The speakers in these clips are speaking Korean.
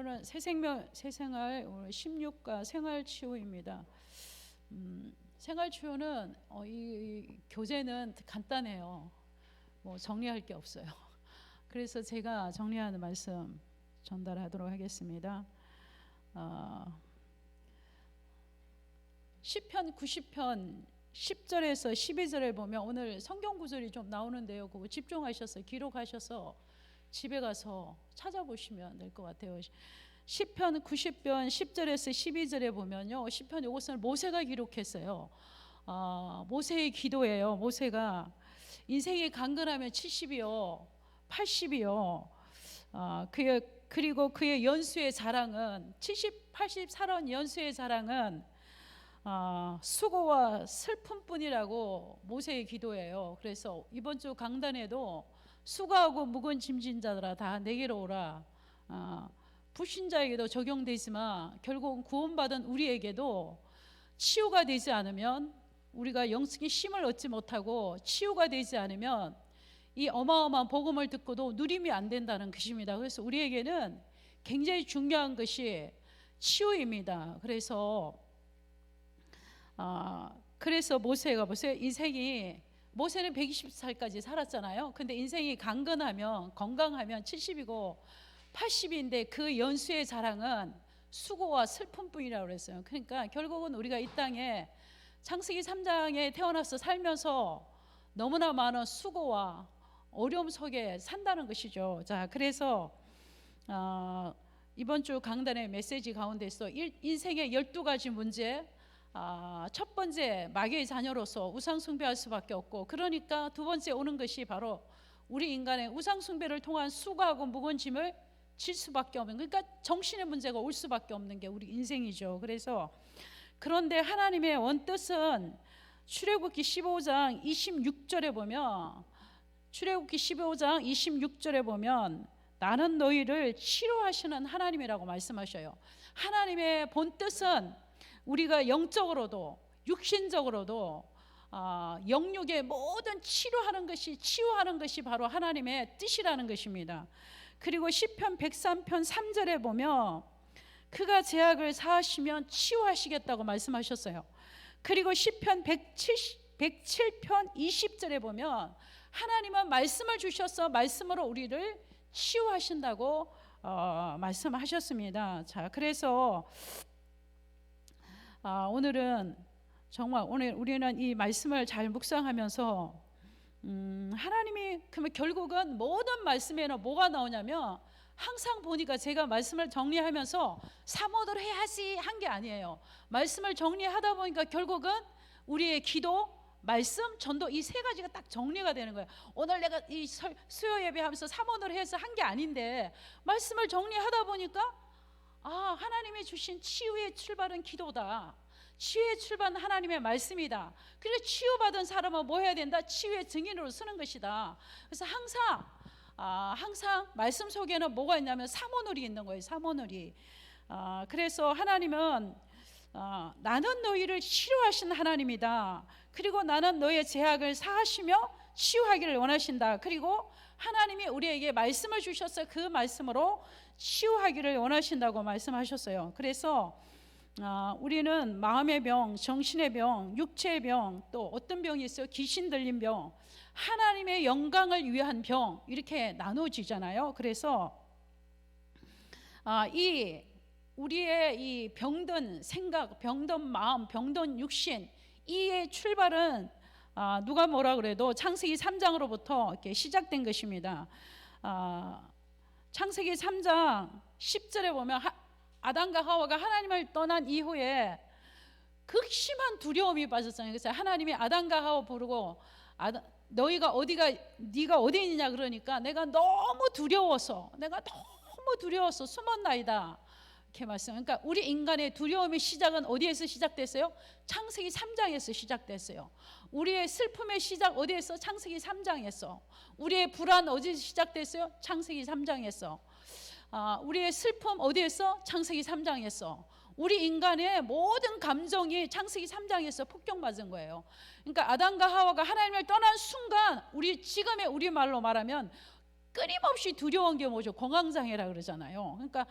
오늘은 새생활 오늘 16과 생활치유입니다. 생활치유는 이 교재는 간단해요. 뭐 정리할 게 없어요. 그래서 제가 정리하는 말씀 전달하도록 하겠습니다. 시편 90편 10절에서 12절에 보면 오늘 성경 구절이 좀 나오는데요. 그거 집중하셔서 기록하셔서 집에 가서 찾아보시면 될 것 같아요. 시편 90편 10절에서 12절에 보면요, 시편 이것을 모세가 기록했어요. 모세의 기도예요. 모세가 인생이 강건하면 70이요 80이요 그리고 그의 연수의 자랑은 70, 80 살아온 연수의 자랑은 수고와 슬픔뿐이라고 모세의 기도예요. 그래서 이번 주 강단에도 수고하고 무거운 짐진 자들아 다 내게로 오라. 불신자에게도 적용되지만 결국은 구원받은 우리에게도 치유가 되지 않으면, 우리가 영적인 힘을 얻지 못하고 치유가 되지 않으면 이 어마어마한 복음을 듣고도 누림이 안 된다는 것입니다. 그래서 우리에게는 굉장히 중요한 것이 치유입니다. 그래서 모세가 보세요. 모세는 120살까지 살았잖아요. 근데 인생이 강건하면, 건강하면 70이고 80인데 그 연수의 자랑은 수고와 슬픔뿐이라고 그랬어요. 그러니까 결국은 우리가 이 땅에 창세기 3장에 태어나서 살면서 너무나 많은 수고와 어려움 속에 산다는 것이죠. 자, 그래서 이번 주 강단의 메시지 가운데서 인생의 12가지 문제, 첫 번째 마귀의 자녀로서 우상 숭배할 수밖에 없고, 그러니까 두 번째 오는 것이 바로 우리 인간의 우상 숭배를 통한 수고하고 무거운 짐을 질 수밖에 없는, 그러니까 정신의 문제가 올 수밖에 없는 게 우리 인생이죠. 그래서 그런데 하나님의 원뜻은 출애굽기 15장 26절에 보면, 출애굽기 15장 26절에 보면 나는 너희를 치료하시는 하나님이라고 말씀하셔요. 하나님의 본뜻은 우리가 영적으로도 육신적으로도 영육의 모든 치유하는 것이 바로 하나님의 뜻이라는 것입니다. 그리고 시편 103편 3절에 보면 그가 죄악을 사하시면 치유하시겠다고 말씀하셨어요. 그리고 시편 107편 20절에 보면 하나님은 말씀을 주셔서 말씀으로 우리를 치유하신다고 말씀하셨습니다. 자, 그래서 오늘은 정말 우리는 이 말씀을 잘 묵상하면서 하나님이 그러면 결국은 모든 말씀에는 뭐가 나오냐면, 항상 보니까 제가 말씀을 정리하면서 사모들 해야지 한 게 아니에요. 말씀을 정리하다 보니까 결국은 우리의 기도, 말씀, 전도, 이 세 가지가 딱 정리가 되는 거예요. 오늘 내가 이 수요 예배하면서 사모들 해서 한 게 아닌데 말씀을 정리하다 보니까 하나님이 주신 치유의 출발은 기도다. 치유의 출발은 하나님의 말씀이다. 그래서 치유받은 사람은 뭐 해야 된다? 치유의 증인으로 서는 것이다. 그래서 항상 말씀 속에는 뭐가 있냐면 사모놀이 있는 거예요. 사모놀이. 그래서 하나님은 나는 너희를 치료하신 하나님이다. 그리고 나는 너의 죄악을 사하시며 치유하기를 원하신다. 그리고 하나님이 우리에게 말씀을 주셔서 그 말씀으로 치유하기를 원하신다고 말씀하셨어요. 그래서 우리는 마음의 병, 정신의 병, 육체의 병, 또 어떤 병이 있어요? 귀신 들린 병, 하나님의 영광을 위한 병, 이렇게 나눠지잖아요. 그래서 우리의 이 병든 생각, 병든 마음, 병든 육신, 이의 출발은 누가 뭐라 그래도 창세기 3장으로부터 이렇게 시작된 것입니다. 창세기 3장 10절에 보면 아담과 하와가 하나님을 떠난 이후에 극심한 두려움이 빠졌잖아요. 그래서 하나님이 아담과 하와 부르고 네가 어디 있느냐 그러니까 내가 너무 두려워서 숨었나이다. 이렇게 말씀. 그러니까 우리 인간의 두려움의 시작은 어디에서 시작됐어요? 창세기 3장에서 시작됐어요. 우리의 슬픔의 시작 어디에서? 창세기 3장에서. 우리의 불안 어디서 시작됐어요? 창세기 3장에서. 우리의 슬픔 어디에서? 창세기 3장에서. 우리 인간의 모든 감정이 창세기 3장에서 폭격받은 거예요. 그러니까 아담과 하와가 하나님을 떠난 순간 지금의 우리말로 말하면 끊임없이 두려운 게 뭐죠? 공황장애라 그러잖아요. 그러니까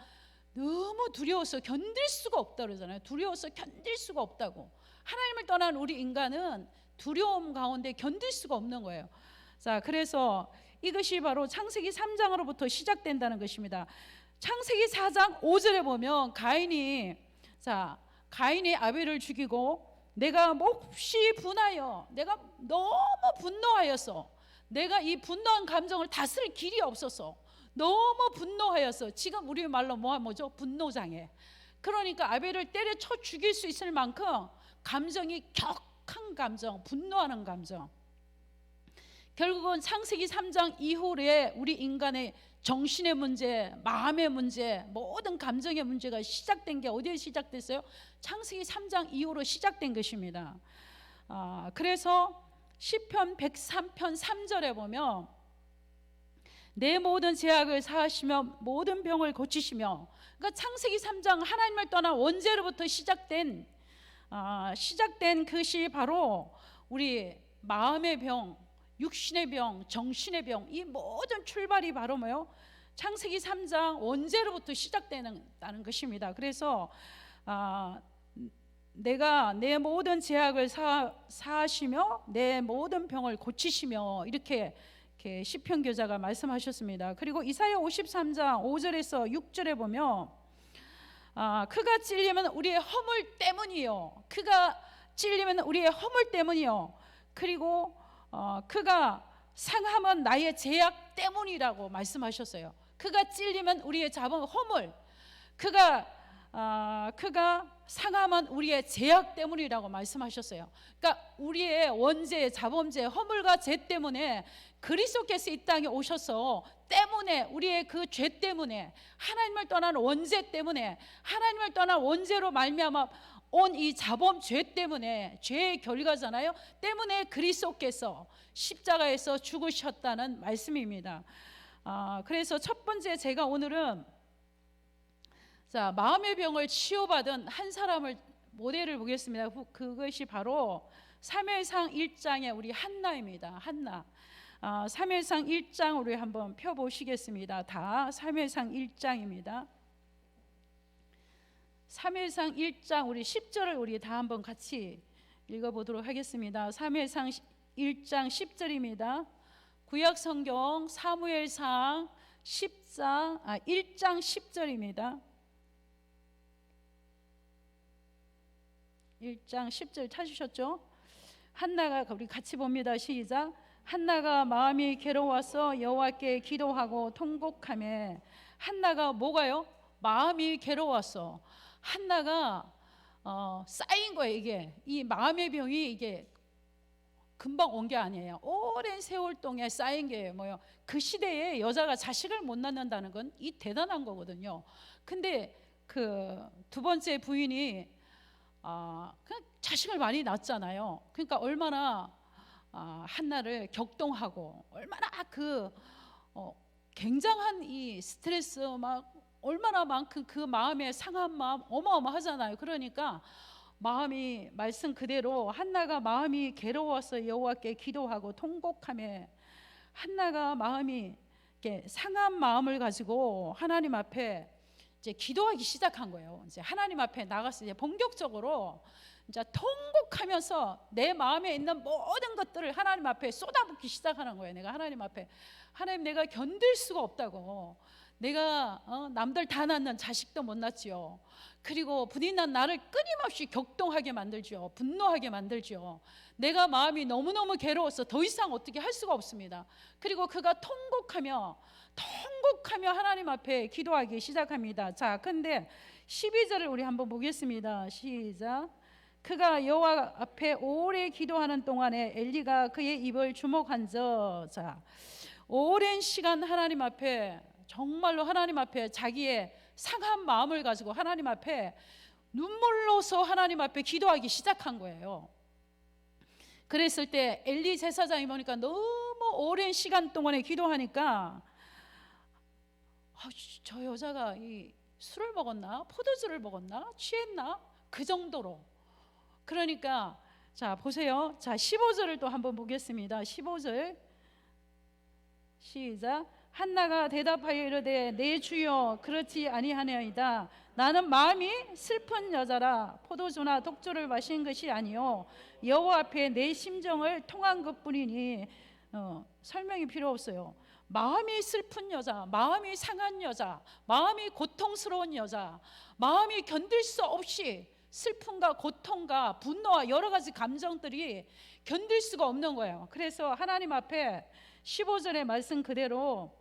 너무 두려워서 견딜 수가 없다 그러잖아요. 두려워서 견딜 수가 없다고. 하나님을 떠난 우리 인간은 두려움 가운데 견딜 수가 없는 거예요. 자, 그래서 이것이 바로 창세기 3장으로부터 시작된다는 것입니다. 창세기 4장 5절에 보면 가인이 아벨을 죽이고 내가 몹시 분하여 내가 너무 분노하였어. 내가 이 분노한 감정을 다스릴 길이 없어서 너무 분노하여서, 지금 우리 말로 뭐죠? 분노장애. 그러니까 아벨을 때려쳐 죽일 수 있을 만큼 감정이 격한 감정, 분노하는 감정. 결국은 창세기 3장 이후에 우리 인간의 정신의 문제, 마음의 문제, 모든 감정의 문제가 시작된 게 어디에 시작됐어요? 창세기 3장 이후로 시작된 것입니다. 그래서 시편 103편 3절에 보면 내 모든 죄악을 사하시며 모든 병을 고치시며, 그러니까 창세기 3장 하나님을 떠난 원죄로부터 시작된 것이 바로 우리 마음의 병, 육신의 병, 정신의 병, 이 모든 출발이 바로 뭐요? 창세기 3장 원죄로부터 시작되는 것입니다. 그래서 내가 내 모든 죄악을 사하시며 내 모든 병을 고치시며, 이렇게 시편 교자가 말씀하셨습니다. 그리고 이사야 53장 5절에서 6절에 보면 그가 찔리면 우리의 허물 때문이요. 그가 찔리면 우리의 허물 때문이요. 그리고 그가 상함은 나의 죄악 때문이라고 말씀하셨어요. 그가 찔리면 우리의 잡은 허물, 그가 상함은 우리의 죄악 때문이라고 말씀하셨어요. 그러니까 우리의 원죄, 자범죄, 허물과 죄 때문에 그리스도께서 이 땅에 오셔서 때문에, 우리의 그 죄 때문에, 하나님을 떠난 원죄 때문에, 하나님을 떠난 원죄로 말미암아 온 이 자범 죄 때문에, 죄의 결과잖아요. 때문에 그리스도께서 십자가에서 죽으셨다는 말씀입니다. 그래서 첫 번째 제가 오늘은 마음의 병을 치유받은 한 사람을 모델을 보겠습니다. 그것이 바로 사무엘상 1장의 우리 한나입니다. 한나. 사무엘상 1장 우리 한번 펴보시겠습니다. 다 사무엘상 1장입니다. 사무엘상 1장 우리 10절을 우리 다 한번 같이 읽어보도록 하겠습니다. 사무엘상 1장 10절입니다. 구약 성경 사무엘상 1장 10절입니다. 1장 10절 찾으셨죠? 한나가, 우리 같이 봅니다. 시작. 한나가 마음이 괴로워서 여호와께 기도하고 통곡하며. 한나가 뭐가요? 마음이 괴로웠어. 한나가 쌓인 거예요. 이게 이 마음의 병이 이게 금방 온 게 아니에요. 오랜 세월 동안 쌓인 게 뭐예요? 그 시대에 여자가 자식을 못 낳는다는 건 이 대단한 거거든요. 근데 그 두 번째 부인이 그냥 자식을 많이 낳았잖아요. 그러니까 얼마나 한나를 격동하고, 얼마나 굉장한 이 스트레스, 막 얼마나 많은 그 마음의 상한 마음 어마어마하잖아요. 그러니까 마음이 말씀 그대로 한나가 마음이 괴로워서 여호와께 기도하고 통곡하며, 한나가 마음이 이렇게 상한 마음을 가지고 하나님 앞에 이제 기도하기 시작한 거예요. 이제 하나님 앞에 나가서 이제 본격적으로 이제 통곡하면서 내 마음에 있는 모든 것들을 하나님 앞에 쏟아붓기 시작하는 거예요. 내가 하나님 앞에, 하나님 내가 견딜 수가 없다고. 내가 남들 다 낳는 자식도 못 낳지요. 그리고 부인한 나를 끊임없이 격동하게 만들죠. 분노하게 만들죠. 내가 마음이 너무너무 괴로워서 더 이상 어떻게 할 수가 없습니다. 그리고 그가 통곡하며 하나님 앞에 기도하기 시작합니다. 자, 근데 12절을 우리 한번 보겠습니다. 시작. 그가 여호와 앞에 오래 기도하는 동안에 엘리가 그의 입을 주목한즉. 자, 오랜 시간 하나님 앞에, 정말로 하나님 앞에 자기의 상한 마음을 가지고 하나님 앞에 눈물로서 하나님 앞에 기도하기 시작한 거예요. 그랬을 때 엘리 제사장이 보니까 너무 오랜 시간 동안에 기도하니까 저 여자가 이 술을 먹었나, 포도주를 먹었나, 취했나, 그 정도로. 그러니까 자 보세요. 자 15절을 또 한번 보겠습니다. 15절 시작. 한나가 대답하여 이르되 내 주여 그렇지 아니하나이다. 나는 마음이 슬픈 여자라. 포도주나 독주를 마신 것이 아니요 여호와 앞에 내 심정을 통한 것뿐이니. 설명이 필요 없어요. 마음이 슬픈 여자, 마음이 상한 여자, 마음이 고통스러운 여자, 마음이 견딜 수 없이 슬픔과 고통과 분노와 여러 가지 감정들이 견딜 수가 없는 거예요. 그래서 하나님 앞에 15절의 말씀 그대로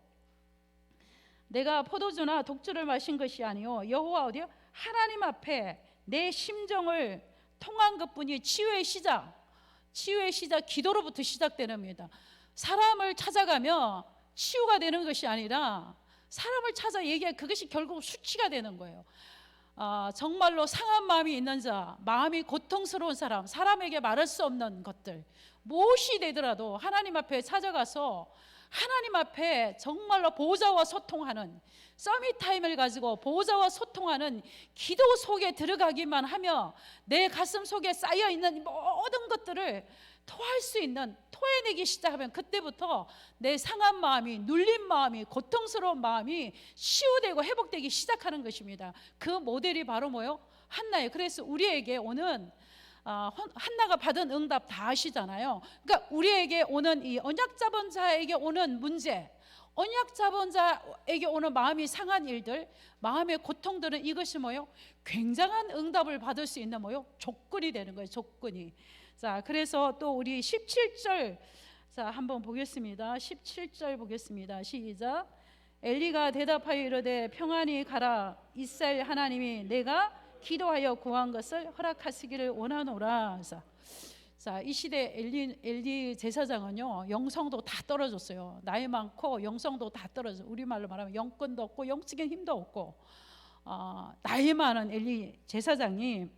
내가 포도주나 독주를 마신 것이 아니요 여호와 어디요? 하나님 앞에 내 심정을 통한 것뿐이. 치유의 시작 기도로부터 시작되랍니다. 사람을 찾아가며 치유가 되는 것이 아니라 사람을 찾아 얘기해 그것이 결국 수치가 되는 거예요. 정말로 상한 마음이 있는 자, 마음이 고통스러운 사람, 사람에게 말할 수 없는 것들 무엇이 되더라도 하나님 앞에 찾아가서 하나님 앞에 정말로 보호자와 소통하는 서밋 타임을 가지고 보호자와 소통하는 기도 속에 들어가기만 하며 내 가슴 속에 쌓여있는 모든 것들을 토할 수 있는, 토해내기 시작하면 그때부터 내 상한 마음이, 눌린 마음이, 고통스러운 마음이 치유되고 회복되기 시작하는 것입니다. 그 모델이 바로 뭐요? 한나예요. 그래서 우리에게 오는 한나가 받은 응답 다 아시잖아요. 그러니까 우리에게 오는 이 언약 잡은 자에게 오는 문제, 언약 잡은 자에게 오는 마음이 상한 일들, 마음의 고통들은 이것이 뭐요? 굉장한 응답을 받을 수 있는 뭐요? 조건이 되는 거예요. 조건이. 자, 그래서 또 우리 17절 자 한번 보겠습니다. 17절 보겠습니다. 시작. 엘리가 대답하여 이르되 평안히 가라. 이스라엘 하나님이 내가 기도하여 구한 것을 허락하시기를 원하노라. 자, 이 시대 엘리 제사장은요 영성도 다 떨어졌어요. 나이 많고 영성도 다 떨어져. 우리말로 말하면 영권도 없고 영적인 힘도 없고 나이 많은 엘리 제사장이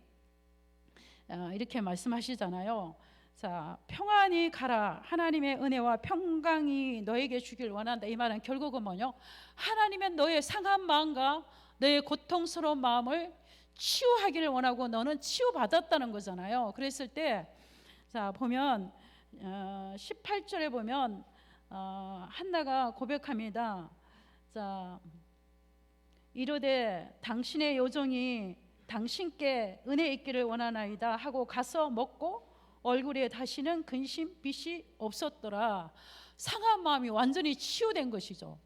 이렇게 말씀하시잖아요. 자, 평안히 가라. 하나님의 은혜와 평강이 너에게 주길 원한다. 이 말은 결국은 뭐냐? 하나님은 너의 상한 마음과 너의 고통스러운 마음을 치유하기를 원하고 너는 치유받았다는 거잖아요. 그랬을 때 자 보면 18절에 보면 한나가 고백합니다. 자, 이르되 당신의 요정이 당신께 은혜 있기를 원하나이다 하고 가서 먹고 얼굴에 다시는 근심 빛이 없었더라. 상한 마음이 완전히 치유된 것이죠.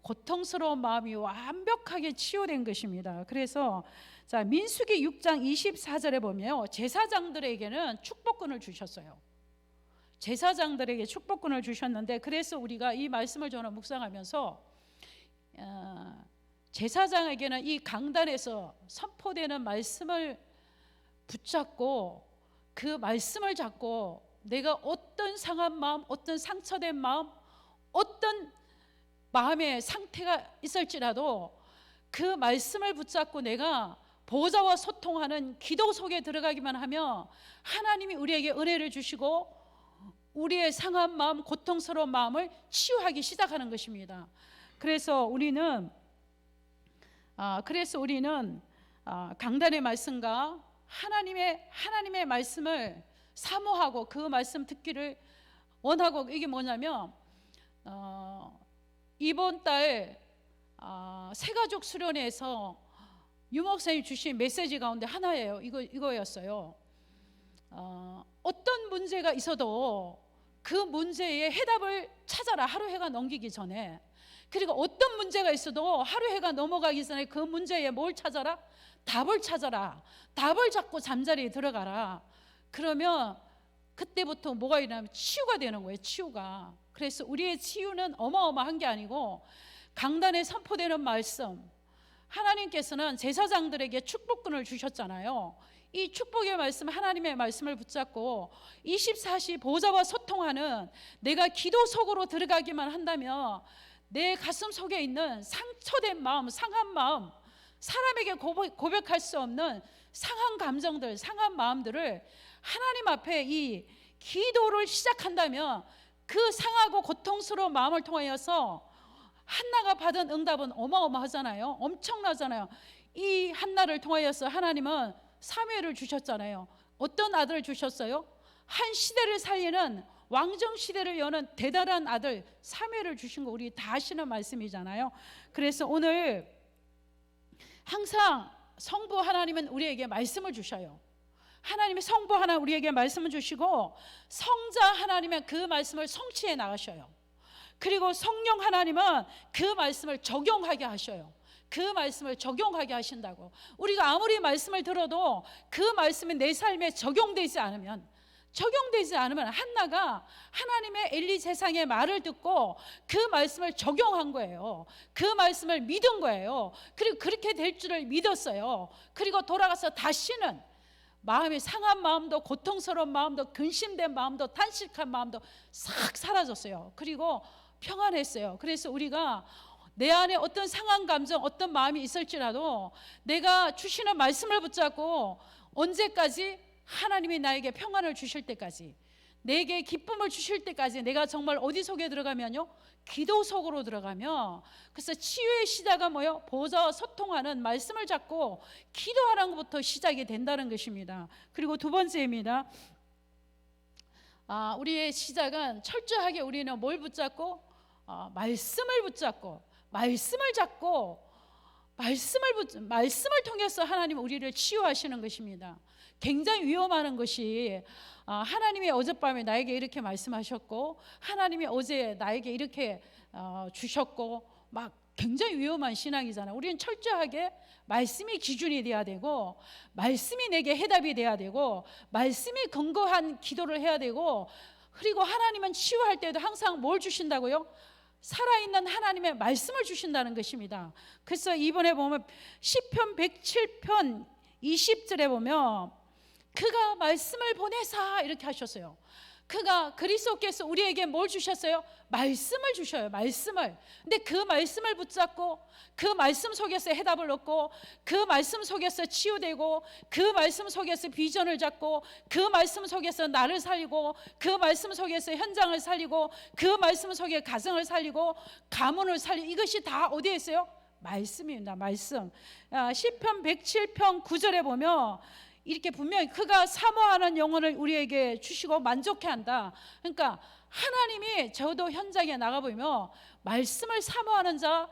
고통스러운 마음이 완벽하게 치유된 것입니다. 그래서 자 민수기 6장 24절에 보면 제사장들에게는 축복권을 주셨어요. 제사장들에게 축복권을 주셨는데 그래서 우리가 이 말씀을 저는 묵상하면서 제사장에게는 이 강단에서 선포되는 말씀을 붙잡고 그 말씀을 잡고 내가 어떤 상한 마음, 어떤 상처된 마음, 어떤 마음의 상태가 있을지라도 그 말씀을 붙잡고 내가 보호자와 소통하는 기도 속에 들어가기만 하면 하나님이 우리에게 은혜를 주시고 우리의 상한 마음, 고통스러운 마음을 치유하기 시작하는 것입니다. 그래서 우리는 강단의 말씀과 하나님의 말씀을 사모하고 그 말씀 듣기를 원하고 이게 뭐냐면 이번 달 새가족 수련회에서 유 목사님 주신 메시지 가운데 하나예요. 이거였어요. 어떤 문제가 있어도 그 문제의 해답을 찾아라. 하루 해가 넘기기 전에. 그리고 어떤 문제가 있어도 하루 해가 넘어가기 전에 그 문제에 뭘 찾아라? 답을 찾아라. 답을 잡고 잠자리에 들어가라. 그러면 그때부터 뭐가 일어나면 치유가 되는 거예요. 치유가. 그래서 우리의 치유는 어마어마한 게 아니고 강단에 선포되는 말씀, 하나님께서는 제사장들에게 축복권을 주셨잖아요. 이 축복의 말씀, 하나님의 말씀을 붙잡고 24시 보호자와 소통하는 내가 기도 속으로 들어가기만 한다면 내 가슴 속에 있는 상처된 마음, 상한 마음, 사람에게 고백할 수 없는 상한 감정들, 상한 마음들을 하나님 앞에 이 기도를 시작한다면 그 상하고 고통스러운 마음을 통하여서 한나가 받은 응답은 어마어마하잖아요. 엄청나잖아요. 이 한나를 통하여서 하나님은 사무엘을 주셨잖아요. 어떤 아들을 주셨어요? 한 시대를 살리는 왕정 시대를 여는 대단한 아들 사무엘을 주신 거 우리 다 아시는 말씀이잖아요. 그래서 오늘 항상 성부 하나님은 우리에게 말씀을 주셔요. 하나님의 성부 하나 우리에게 말씀을 주시고 성자 하나님은 그 말씀을 성취해 나가셔요. 그리고 성령 하나님은 그 말씀을 적용하게 하셔요. 그 말씀을 적용하게 하신다고. 우리가 아무리 말씀을 들어도 그 말씀이 내 삶에 적용되지 않으면 한나가 하나님의 엘리 제사장의 말을 듣고 그 말씀을 적용한 거예요. 그 말씀을 믿은 거예요. 그리고 그렇게 될 줄을 믿었어요. 그리고 돌아가서 다시는 마음이 상한 마음도, 고통스러운 마음도, 근심된 마음도, 탄식한 마음도 싹 사라졌어요. 그리고 평안했어요. 그래서 우리가 내 안에 어떤 상한 감정, 어떤 마음이 있을지라도 내가 주시는 말씀을 붙잡고 언제까지? 하나님이 나에게 평안을 주실 때까지, 내게 기쁨을 주실 때까지. 내가 정말 어디 속에 들어가면요? 기도 속으로 들어가면. 그래서 치유의 시작은 뭐요? 보좌와 소통하는 말씀을 잡고 기도하는 것부터 시작이 된다는 것입니다. 그리고 두 번째입니다. 우리의 시작은 철저하게 우리는 뭘 붙잡고? 말씀을 붙잡고, 말씀을 통해서 하나님은 우리를 치유하시는 것입니다. 굉장히 위험한 것이 하나님이 어젯밤에 나에게 이렇게 말씀하셨고, 하나님이 어제 나에게 이렇게 주셨고, 막 굉장히 위험한 신앙이잖아요. 우리는 철저하게 말씀이 기준이 돼야 되고, 말씀이 내게 해답이 돼야 되고, 말씀이 근거한 기도를 해야 되고, 그리고 하나님은 치유할 때도 항상 뭘 주신다고요? 살아있는 하나님의 말씀을 주신다는 것입니다. 그래서 이번에 보면 시편 107편 20절에 보면 그가 말씀을 보내사 이렇게 하셨어요. 그가 그리스도께서 우리에게 뭘 주셨어요? 말씀을 주셔요. 말씀을. 근데 그 말씀을 붙잡고 그 말씀 속에서 해답을 얻고, 그 말씀 속에서 치유되고, 그 말씀 속에서 비전을 잡고, 그 말씀 속에서 나를 살리고, 그 말씀 속에서 현장을 살리고, 그 말씀 속에 가정을 살리고, 가문을 살리고, 이것이 다 어디에 있어요? 말씀입니다. 말씀. 시편 107편 9절에 보면 이렇게 분명히 그가 사모하는 영혼을 우리에게 주시고 만족해 한다. 그러니까 하나님이 저도 현장에 나가보면 말씀을 사모하는 자,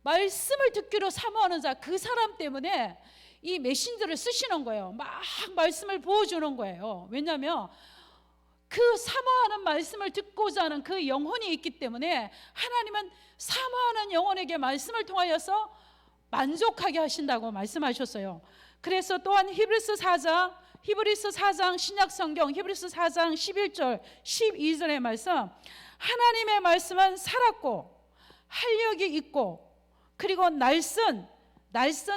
말씀을 듣기로 사모하는 자, 그 사람 때문에 이 메신저를 쓰시는 거예요. 막 말씀을 부어주는 거예요. 왜냐하면 그 사모하는 말씀을 듣고자 하는 그 영혼이 있기 때문에 하나님은 사모하는 영혼에게 말씀을 통하여서 만족하게 하신다고 말씀하셨어요. 그래서 또한 히브리서 4장 신약성경 히브리서 4장 11절 12절의 말씀, 하나님의 말씀은 살았고 활력이 있고, 그리고 날선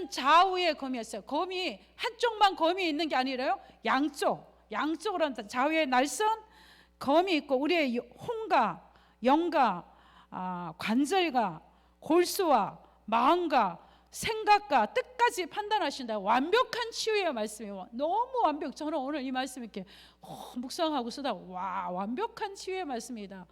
좌우의 검이었어요. 검이 한쪽만 검이 있는 게 아니라요, 양쪽으로 좌우에 날선 검이 있고, 우리의 혼과 영과 관절과 골수와 마음과 생각과 뜻까지 판단하신다. 완벽한 치유의 말씀이에요. 너무 완벽. 저는 오늘 이 말씀 이렇게 묵상하고 쓰다 와, 완벽한 치유의 말씀이다.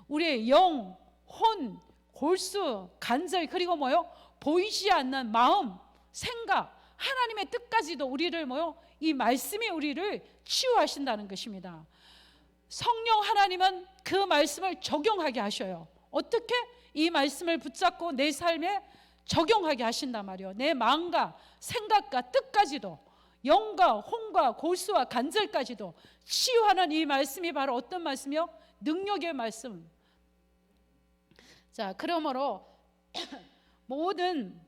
우리의 영, 혼, 골수, 관절, 그리고 뭐요? 보이지 않는 마음, 생각, 하나님의 뜻까지도 우리를 뭐요? 이 말씀이 우리를 치유하신다는 것입니다. 성령 하나님은 그 말씀을 적용하게 하셔요. 어떻게? 이 말씀을 붙잡고 내 삶에 적용하게 하신단 말이에요. 내 마음과 생각과 뜻까지도, 영과 혼과 골수와 관절까지도 치유하는 이 말씀이 바로 어떤 말씀이요? 능력의 말씀. 자, 그러므로 모든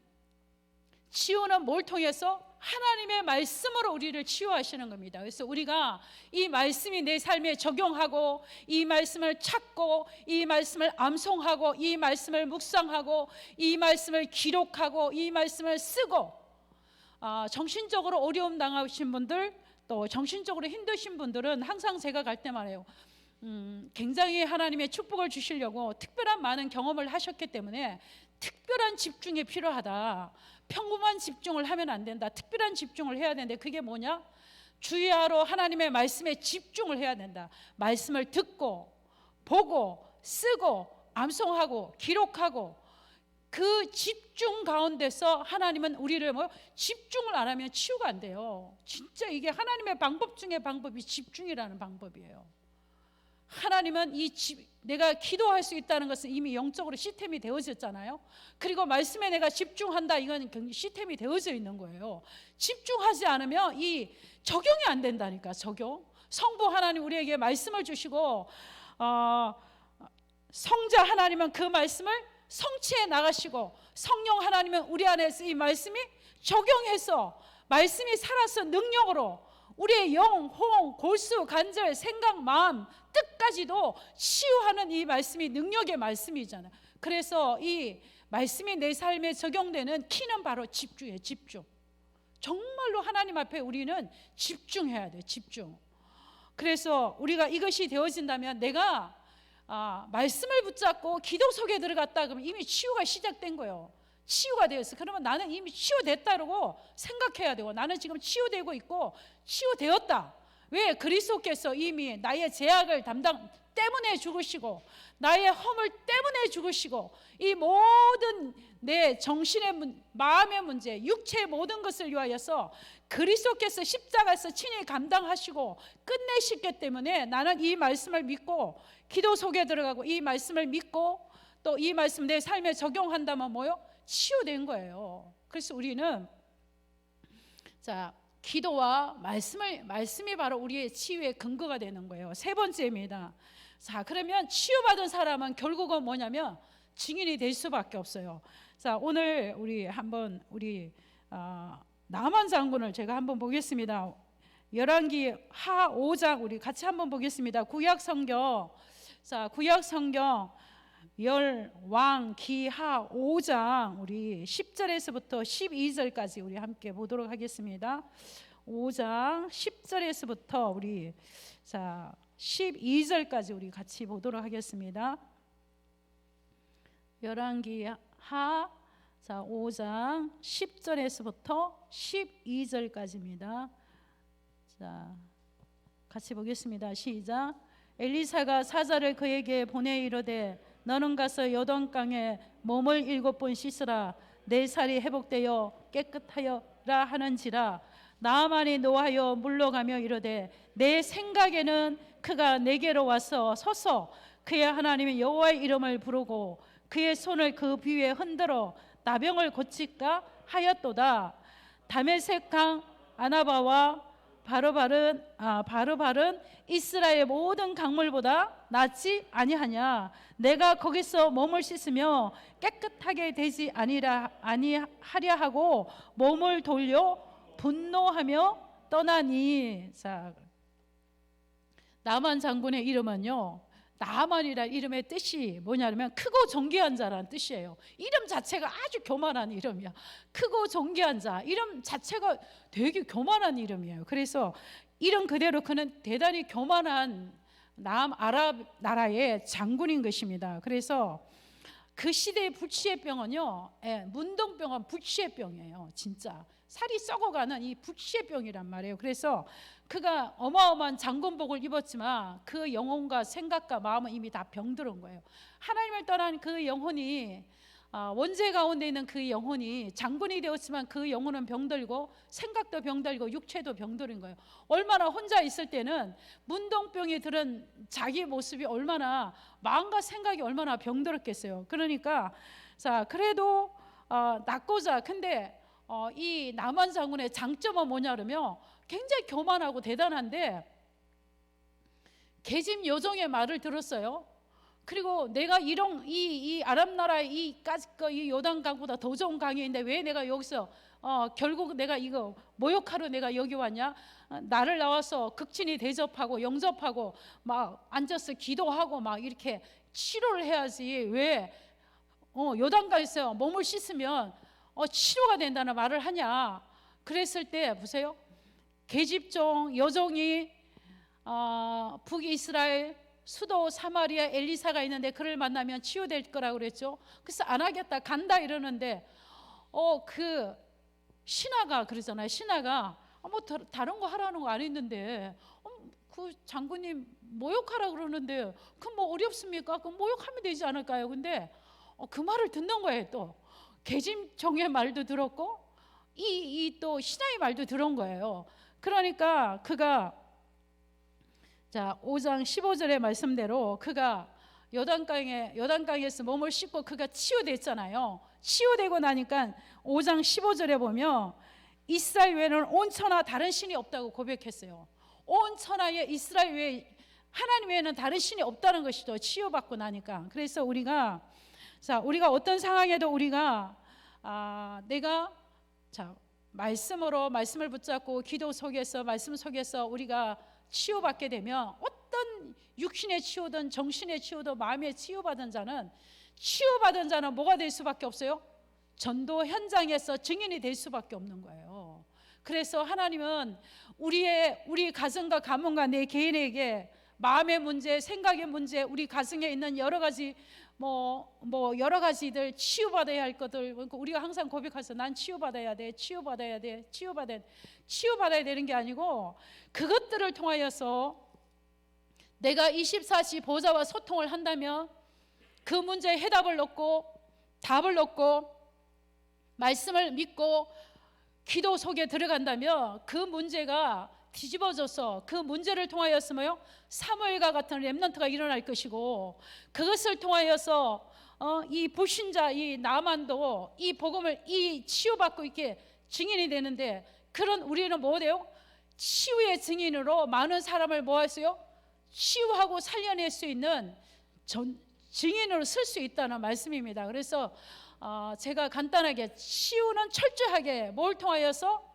치유는 뭘 통해서? 하나님의 말씀으로 우리를 치유하시는 겁니다. 그래서 우리가 이 말씀이 내 삶에 적용하고, 이 말씀을 찾고, 이 말씀을 암송하고, 이 말씀을 묵상하고, 이 말씀을 기록하고, 이 말씀을 쓰고, 정신적으로 어려움 당하신 분들, 또 정신적으로 힘드신 분들은 항상 제가 갈 때 말해요. 굉장히 하나님의 축복을 주시려고 특별한 많은 경험을 하셨기 때문에 특별한 집중이 필요하다. 평범한 집중을 하면 안 된다. 특별한 집중을 해야 되는데, 그게 뭐냐? 주의하러 하나님의 말씀에 집중을 해야 된다. 말씀을 듣고 보고 쓰고 암송하고 기록하고, 그 집중 가운데서 하나님은 우리를 집중을 안 하면 치유가 안 돼요. 진짜 이게 하나님의 방법 중에 방법이 집중이라는 방법이에요. 하나님은 내가 기도할 수 있다는 것은 이미 영적으로 시스템이 되어졌잖아요. 그리고 말씀에 내가 집중한다, 이건 시스템이 되어져 있는 거예요. 집중하지 않으면 이 적용이 안 된다니까. 적용. 성부 하나님 우리에게 말씀을 주시고 성자 하나님은 그 말씀을 성취해 나가시고, 성령 하나님은 우리 안에서 이 말씀이 적용해서 말씀이 살아서 능력으로 우리의 영, 홍, 골수, 관절, 생각, 마음, 뜻까지도 치유하는 이 말씀이 능력의 말씀이잖아요. 그래서 이 말씀이 내 삶에 적용되는 키는 바로 집중이에요. 집중. 정말로 하나님 앞에 우리는 집중해야 돼요. 집중. 그래서 우리가 이것이 되어진다면, 내가 말씀을 붙잡고 기도 속에 들어갔다 그러면 이미 치유가 시작된 거예요. 치유가 되었어. 그러면 나는 이미 치유됐다고 생각해야 되고, 나는 지금 치유되고 있고 치유되었다. 왜? 그리스도께서 이미 나의 죄악을 때문에 죽으시고, 나의 허물 때문에 죽으시고, 이 모든 내 정신의 마음의 문제, 육체의 모든 것을 위하여서 그리스도께서 십자가에서 친히 감당하시고 끝내셨기 때문에, 나는 이 말씀을 믿고 기도 속에 들어가고, 이 말씀을 믿고 또 이 말씀 내 삶에 적용한다면 뭐요? 치유된 거예요. 그래서 우리는 기도와 말씀이 바로 우리의 치유의 근거가 되는 거예요. 세 번째입니다. 그러면 치유받은 사람은 결국은 뭐냐면 증인이 될 수밖에 없어요. 오늘 우리 나만 장군을 제가 한번 보겠습니다. 열왕기 하 5장 우리 같이 한번 보겠습니다. 구약 성경 열왕기하 5장 우리 10절에서부터 12절까지 우리 함께 보도록 하겠습니다. 5장 10절에서부터 우리 12절까지 우리 같이 보도록 하겠습니다. 열왕기하 5장 10절에서부터 12절까지입니다. 같이 보겠습니다. 시작. 엘리사가 사자를 그에게 보내 이르되, 너는 가서 요단강에 몸을 7번 씻으라. 내 살이 회복되어 깨끗하여라 하는지라. 나아만이 노하여 물러가며 이르되, 내 생각에는 그가 내게로 와서 서서 그의 하나님의 여호와의 이름을 부르고 그의 손을 그 비위에 흔들어 나병을 고칠까 하였도다. 다메섹 강 아나바와 바르발은 이스라엘 모든 강물보다 낫지 아니하냐. 내가 거기서 몸을 씻으며 깨끗하게 되지 아니하랴 하고 몸을 돌려 분노하며 떠나니. 나만 장군의 이름은요, 나만이라는 이름의 뜻이 뭐냐면 크고 존귀한 자라는 뜻이에요. 이름 자체가 아주 교만한 이름이야. 크고 존귀한 자, 이름 자체가 되게 교만한 이름이에요. 그래서 이름 그대로 그는 대단히 교만한 아랍 나라의 장군인 것입니다. 그래서 그 시대의 불치의병은요, 문둥병은 불치의병이에요. 진짜 살이 썩어가는 이 불치의병이란 말이에요. 그래서 그가 어마어마한 장군복을 입었지만 그 영혼과 생각과 마음은 이미 다 병들은 거예요. 하나님을 떠난 그 영혼이, 원죄 가운데 있는 그 영혼이 장군이 되었지만 그 영혼은 병들고 생각도 병들고 육체도 병들은 거예요. 얼마나 혼자 있을 때는 문둥병이 들은 자기 모습이 얼마나, 마음과 생각이 얼마나 병들었겠어요. 그러니까 그래도 낫고자, 근데 이 나만 장군의 장점은 뭐냐 그러면 굉장히 교만하고 대단한데 계집 여종의 말을 들었어요. 그리고 내가 이 아랍 나라의 이 요단강보다 더 좋은 강이 있는데 왜 내가 여기서 결국 내가 이거 모욕하러 내가 여기 왔냐? 나를 나와서 극진히 대접하고 영접하고 막 앉아서 기도하고 막 이렇게 치료를 해야지. 왜 요단강에서 몸을 씻으면 치료가 된다는 말을 하냐? 그랬을 때 보세요. 계집종 여종이 북이스라엘 수도 사마리아 엘리사가 있는데 그를 만나면 치유될 거라고 그랬죠. 그래서 안 하겠다, 간다 이러는데 그 신하가 그러잖아요. 신하가 뭐 다른 거 하라는 거 안 했는데 그 장군님 모욕하라 그러는데 그 뭐 어렵습니까? 그 모욕하면 되지 않을까요? 근데 그 말을 듣는 거예요. 또 계집종의 말도 들었고 이 또 신하의 말도 들은 거예요. 그러니까 그가 자, 5장 15절의 말씀대로 그가 요단강에서 몸을 씻고 그가 치유됐잖아요. 치유되고 나니까 5장 15절에 보면 이스라엘 외에는 온 천하 다른 신이 없다고 고백했어요. 온 천하에 이스라엘 외에 하나님 외에는 다른 신이 없다는 것이죠. 치유받고 나니까. 그래서 우리가 어떤 상황에도 우리가 내가 말씀을 붙잡고 기도 속에서 말씀 속에서 우리가 치유받게 되면 어떤 육신의 치유든 정신의 치유든 마음의 치유받은 자는 뭐가 될 수밖에 없어요? 전도 현장에서 증인이 될 수밖에 없는 거예요. 그래서 하나님은 우리 가정과 가문과 내 개인에게 마음의 문제, 생각의 문제, 우리 가정에 있는 여러 가지 여러 가지들 치유받아야 할 것들, 우리가 항상 고백해서 난 치유받아야 되는 게 아니고 그것들을 통하여서 내가 24시 보좌와 소통을 한다면 그 문제에 해답을 얻고 답을 얻고 말씀을 믿고 기도 속에 들어간다면 그 문제가 뒤집어져서 그 문제를 통하여서 사무엘과 같은 렘넌트가 일어날 것이고 그것을 통하여서 이 불신자 이 나만도 이 복음을 이 치유받고 이렇게 증인이 되는데 그런 우리는 뭐 돼요? 치유의 증인으로 많은 사람을 모았어요. 치유하고 살려낼 수 있는 증인으로 쓸 수 있다는 말씀입니다. 그래서 제가 간단하게 치유는 철저하게 뭘 통하여서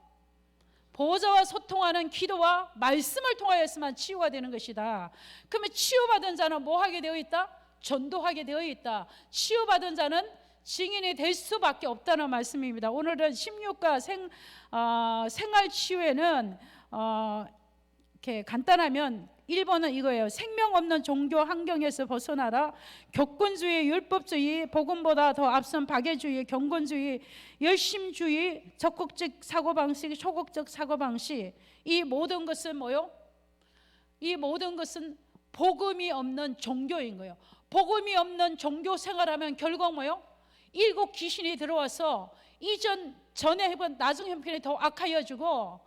보좌와 소통하는 기도와 말씀을 통하여서만 치유가 되는 것이다. 그러면 치유받은 자는 뭐 하게 되어 있다? 전도하게 되어 있다. 치유받은 자는 증인이 될 수밖에 없다는 말씀입니다. 오늘은 16가 생활치유에는 이렇게 간단하면 1번은 이거예요. 생명 없는 종교 환경에서 벗어나라. 격분주의, 율법주의, 복음보다 더 앞선 박애주의, 경건주의, 열심주의, 적극적 사고방식, 소극적 사고방식, 이 모든 것은 뭐요? 이 모든 것은 복음이 없는 종교인 거예요. 복음이 없는 종교 생활하면 결국 뭐요? 일곱 귀신이 들어와서 전에 해본 나중 형편이 더 악하여지고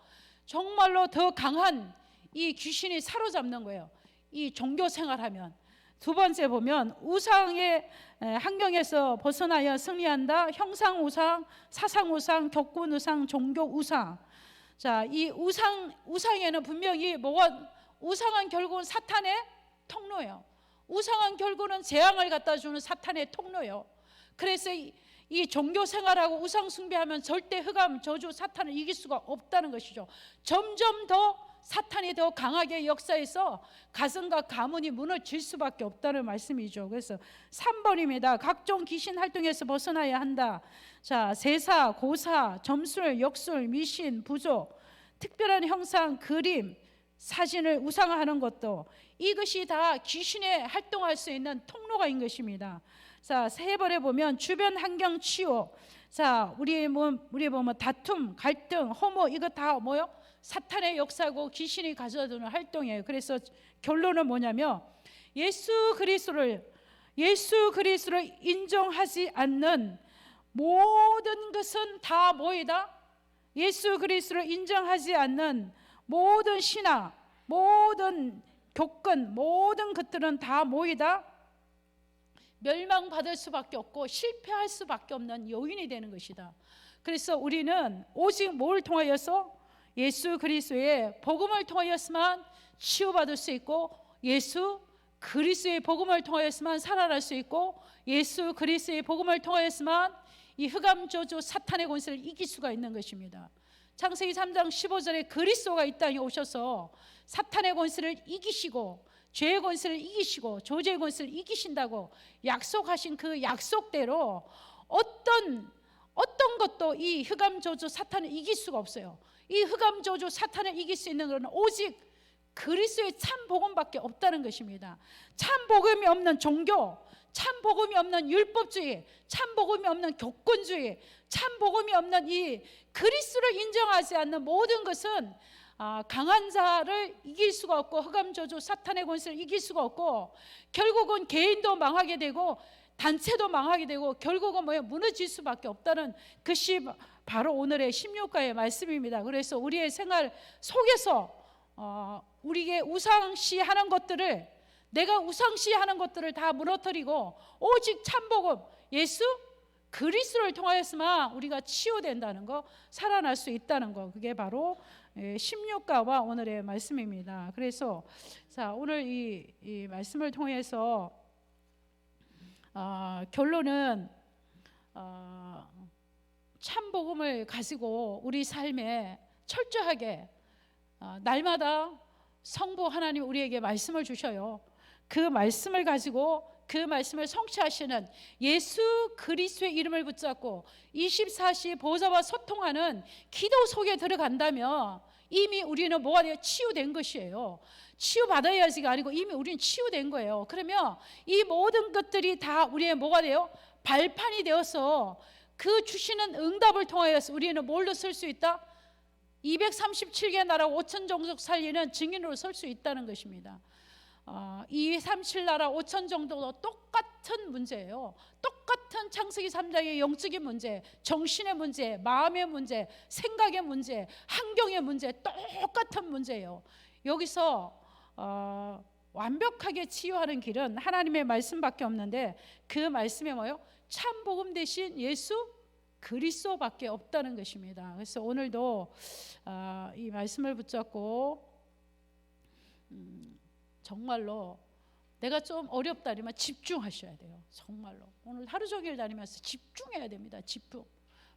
정말로 더 강한 이 귀신이 사로잡는 거예요. 이 종교 생활하면. 두 번째 보면 우상의 환경에서 벗어나야 승리한다. 형상 우상, 사상 우상, 격군 우상, 종교 우상. 자, 이 우상에는 분명히 우상은 결국은 사탄의 통로예요. 우상은 결국은 재앙을 갖다 주는 사탄의 통로예요. 그래서 이 종교 생활하고 우상 숭배하면 절대 흑암, 저주, 사탄을 이길 수가 없다는 것이죠. 점점 더 사탄이 더 강하게 역사해서 가정과 가문이 무너질 수밖에 없다는 말씀이죠. 그래서 3번입니다. 각종 귀신 활동에서 벗어나야 한다. 자, 세사, 고사, 점술, 역술, 미신, 부조, 특별한 형상, 그림, 사진을 우상화하는 것도 이것이 다 귀신의 활동할 수 있는 통로가인 것입니다. 자, 세 번에 보면 주변 환경 치유. 자, 우리 보면 다툼, 갈등, 허무 이거 다 뭐요? 사탄의 역사고 귀신이 가져다주는 활동이에요. 그래서 결론은 뭐냐면 예수 그리스도를 인정하지 않는 모든 것은 다 뭐이다? 예수 그리스도를 인정하지 않는 모든 신앙, 모든 교권, 모든 것들은 다 뭐이다? 멸망받을 수밖에 없고 실패할 수밖에 없는 요인이 되는 것이다. 그래서 우리는 오직 뭘 통하여서 예수 그리스도의 복음을 통하여서만 치유받을 수 있고 예수 그리스도의 복음을 통하여서만 살아날 수 있고 예수 그리스도의 복음을 통하여서만 이 흑암 저주 사탄의 권세를 이길 수가 있는 것입니다. 창세기 3장 15절에 그리스도가 이 땅에 오셔서 사탄의 권세를 이기시고 죄의 권세를 이기시고 저주의 권세를 이기신다고 약속하신 그 약속대로 어떤 것도 이 흑암 저주 사탄을 이길 수가 없어요. 이 흑암 저주 사탄을 이길 수 있는 것은 오직 그리스도의 참 복음밖에 없다는 것입니다. 참 복음이 없는 종교, 참 복음이 없는 율법주의, 참 복음이 없는 교권주의, 참 복음이 없는 이 그리스도를 인정하지 않는 모든 것은 강한 자를 이길 수가 없고 흑암 저주 사탄의 권세를 이길 수가 없고 결국은 개인도 망하게 되고 단체도 망하게 되고 결국은 무너질 수밖에 없다는 것이 바로 오늘의 16가의 말씀입니다. 그래서 우리의 생활 속에서 우리에게 우상시하는 것들을, 내가 우상시하는 것들을 다 무너뜨리고 오직 참복음 예수 그리스도를 통하여서만 우리가 치유된다는 거, 살아날 수 있다는 거, 그게 바로 16가와 오늘의 말씀입니다. 그래서 자, 오늘 이 말씀을 통해서 결론은 참복음을 가지고 우리 삶에 철저하게 날마다 성부 하나님 우리에게 말씀을 주셔요. 그 말씀을 가지고 그 말씀을 성취하시는 예수 그리스도의 이름을 붙잡고 24시 보좌와 소통하는 기도 속에 들어간다면 이미 우리는 뭐가 돼요? 치유된 것이에요. 치유받아야지가 아니고 이미 우리는 치유된 거예요. 그러면 이 모든 것들이 다 우리의 뭐가 돼요? 발판이 되어서 그 주시는 응답을 통하여서 우리는 뭘로 쓸 수 있다? 237개 나라 5천 종족 살리는 증인으로 설 수 있다는 것입니다. 237 나라 5천 정도도 똑같은 문제예요. 똑같은 창세기 3장의 영적인 문제, 정신의 문제, 마음의 문제, 생각의 문제, 환경의 문제, 똑같은 문제예요. 여기서 완벽하게 치유하는 길은 하나님의 말씀밖에 없는데 그 말씀이 뭐예요? 참복음 대신 예수 그리스도밖에 없다는 것입니다. 그래서 오늘도 이 말씀을 붙잡고 정말로 내가 좀 어렵다면 집중하셔야 돼요. 정말로 오늘 하루 종일 다니면서 집중해야 됩니다. 집중.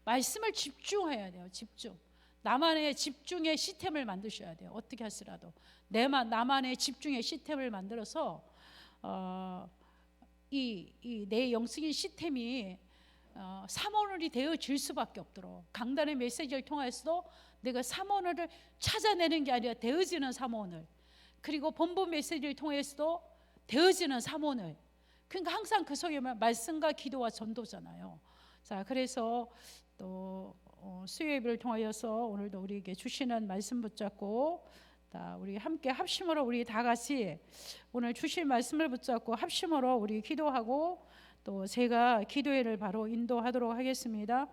말씀을 집중해야 돼요. 집중. 나만의 집중의 시스템을 만드셔야 돼요. 어떻게 하시라도 나만의 집중의 시스템을 만들어서 내 영적인 시스템이 삼원을이 되어질 수밖에 없도록 강단의 메시지를 통해서도 내가 삼원을 찾아내는 게 아니라 되어지는 삼원을, 그리고 본부 메시지를 통해서도 되어지는 삼원을, 그러니까 항상 그 속에 말씀과 기도와 전도잖아요. 자, 그래서 또 수요예배를 통하여서 오늘도 우리에게 주시는 말씀 붙잡고 우리 함께 합심으로 우리 다 같이 오늘 주신 말씀을 붙잡고 합심으로 우리 기도하고 또 제가 기도회를 바로 인도하도록 하겠습니다.